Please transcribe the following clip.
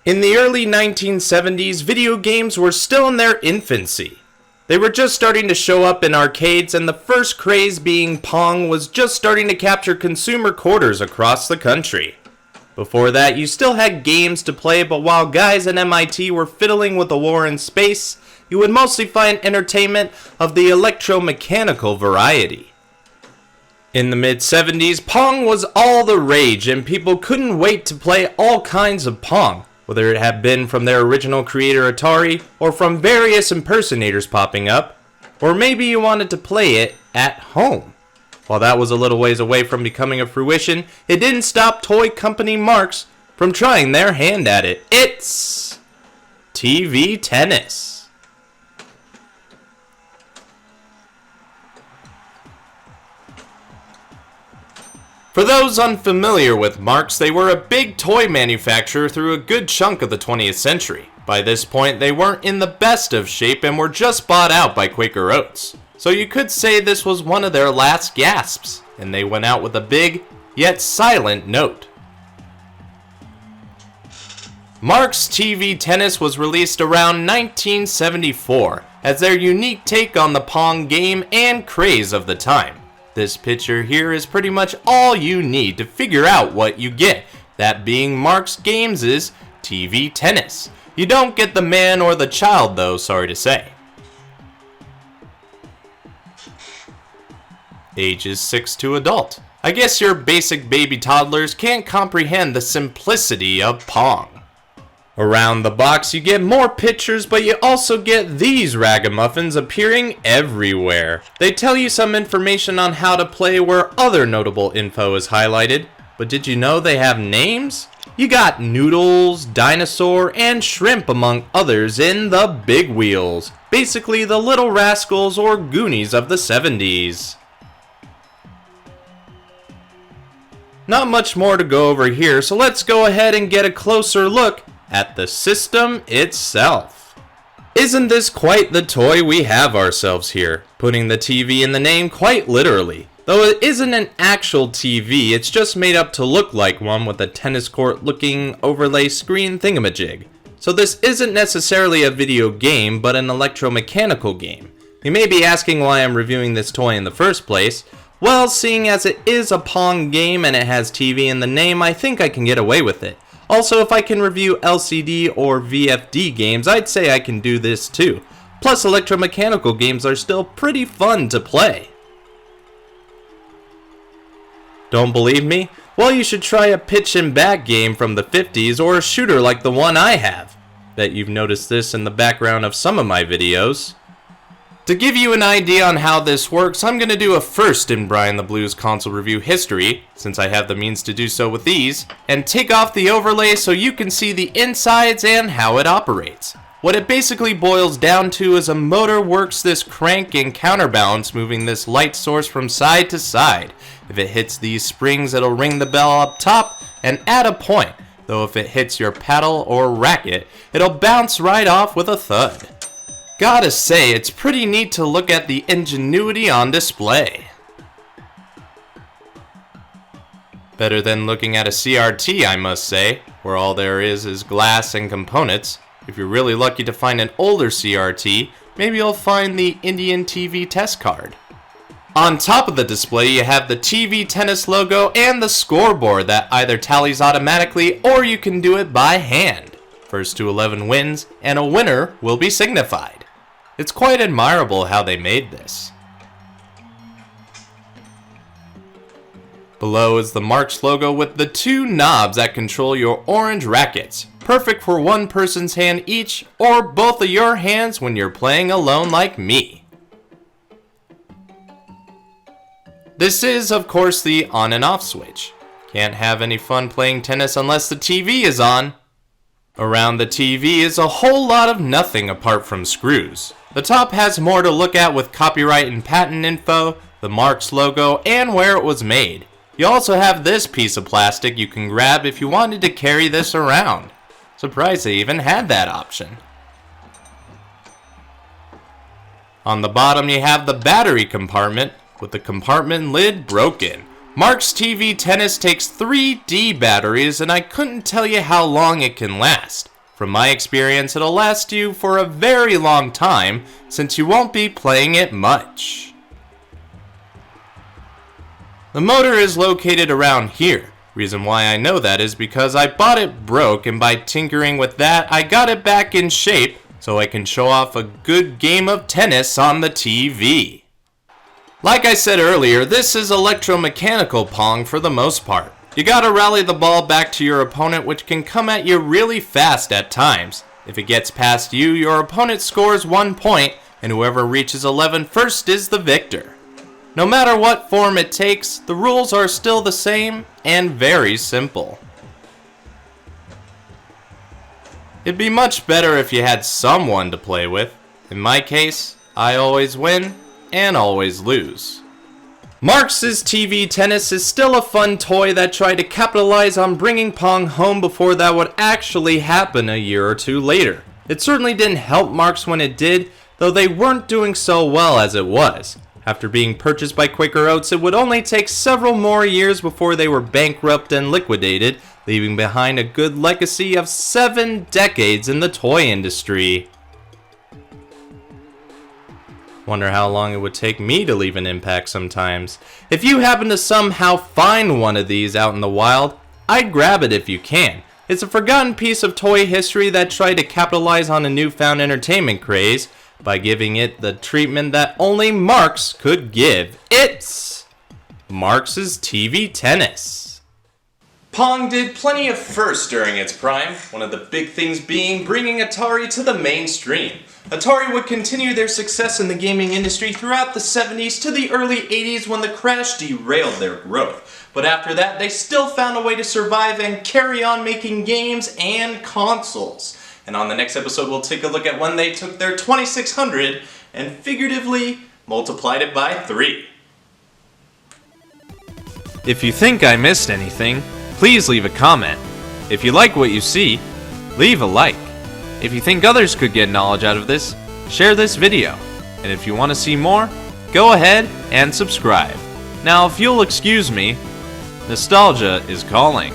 In the early 1970s, video games were still in their infancy. They were just starting to show up in arcades, and the first craze being Pong was just starting to capture consumer quarters across the country. Before that, you still had games to play, but while guys at MIT were fiddling with the war in space, you would mostly find entertainment of the electromechanical variety. In the mid-70s, Pong was all the rage, and people couldn't wait to play all kinds of Pong, whether it had been from their original creator Atari, or from various impersonators popping up, or maybe you wanted to play it at home. While that was a little ways away from becoming a fruition, it didn't stop toy company Marx from trying their hand at it. It's TV tennis. For those unfamiliar with Marx, they were a big toy manufacturer through a good chunk of the 20th century. By this point, they weren't in the best of shape and were just bought out by Quaker Oats. So you could say this was one of their last gasps, and they went out with a big, yet silent note. Marx Tv Tennis was released around 1974 as their unique take on the Pong game and craze of the time. This picture here is pretty much all you need to figure out what you get, that being Marx Games' TV Tennis. You don't get the man or the child though, sorry to say. Ages 6 to adult. I guess your basic baby toddlers can't comprehend the simplicity of Pong. Around the box you get more pictures, but you also get these ragamuffins appearing everywhere. They tell you some information on how to play where other notable info is highlighted, but did you know they have names? You got Noodles, Dinosaur, and Shrimp among others in the big wheels. Basically the Little Rascals or Goonies of the 70s. Not much more to go over here, so let's go ahead and get a closer look at the system itself. Isn't this quite the toy we have ourselves here? Putting the TV in the name quite literally. Though it isn't an actual TV, it's just made up to look like one with a tennis court looking overlay screen thingamajig. So this isn't necessarily a video game, but an electromechanical game. You may be asking why I'm reviewing this toy in the first place. Well, seeing as it is a Pong game and it has TV in the name, I think I can get away with it. Also, if I can review LCD or VFD games, I'd say I can do this too. Plus, electromechanical games are still pretty fun to play. Don't believe me? Well, you should try a pitch and bat game from the 50s or a shooter like the one I have. Bet you've noticed this in the background of some of my videos. To give you an idea on how this works, I'm going to do a first in BrianTheBlue's console review history, since I have the means to do so with these, and take off the overlay so you can see the insides and how it operates. What it basically boils down to is a motor works this crank and counterbalance, moving this light source from side to side. If it hits these springs, it'll ring the bell up top and add a point, though if it hits your paddle or racket, it'll bounce right off with a thud. Gotta say, it's pretty neat to look at the ingenuity on display. Better than looking at a CRT, I must say, where all there is glass and components. If you're really lucky to find an older CRT, maybe you'll find the Indian TV test card. On top of the display, you have the TV Tennis logo and the scoreboard that either tallies automatically or you can do it by hand. First to 11 wins, and a winner will be signified. It's quite admirable how they made this. Below is the Marx logo with the two knobs that control your orange rackets. Perfect for one person's hand each, or both of your hands when you're playing alone like me. This is, of course, the on and off switch. Can't have any fun playing tennis unless the TV is on. Around the TV is a whole lot of nothing apart from screws. The top has more to look at with copyright and patent info, the Marx logo, and where it was made. You also have this piece of plastic you can grab if you wanted to carry this around. Surprised they even had that option. On the bottom you have the battery compartment, with the compartment lid broken. Marx Tv Tennis takes 3D batteries, and I couldn't tell you how long it can last. From my experience, it'll last you for a very long time since you won't be playing it much. The motor is located around here. Reason why I know that is because I bought it broke, and by tinkering with that, I got it back in shape so I can show off a good game of tennis on the TV. Like I said earlier, this is electromechanical Pong for the most part. You gotta rally the ball back to your opponent, which can come at you really fast at times. If it gets past you, your opponent scores 1 point, and whoever reaches 11 first is the victor. No matter what form it takes, the rules are still the same and very simple. It'd be much better if you had someone to play with. In my case, I always win and always lose. Marx TV Tennis is still a fun toy that tried to capitalize on bringing Pong home before that would actually happen a year or two later. It certainly didn't help Marx when it did, though they weren't doing so well as it was. After being purchased by Quaker Oats, it would only take several more years before they were bankrupt and liquidated, leaving behind a good legacy of 7 decades in the toy industry. Wonder how long it would take me to leave an impact sometimes. If you happen to somehow find one of these out in the wild, I'd grab it if you can. It's a forgotten piece of toy history that tried to capitalize on a newfound entertainment craze by giving it the treatment that only Marx could give. It's Marx's TV Tennis. Pong did plenty of firsts during its prime, one of the big things being bringing Atari to the mainstream. Atari would continue their success in the gaming industry throughout the 70s to the early 80s when the crash derailed their growth. But after that, they still found a way to survive and carry on making games and consoles. And on the next episode, we'll take a look at when they took their 2600 and figuratively multiplied it by 3. If you think I missed anything, please leave a comment. If you like what you see, leave a like. If you think others could get knowledge out of this, share this video. And if you want to see more, go ahead and subscribe. Now, if you'll excuse me, nostalgia is calling.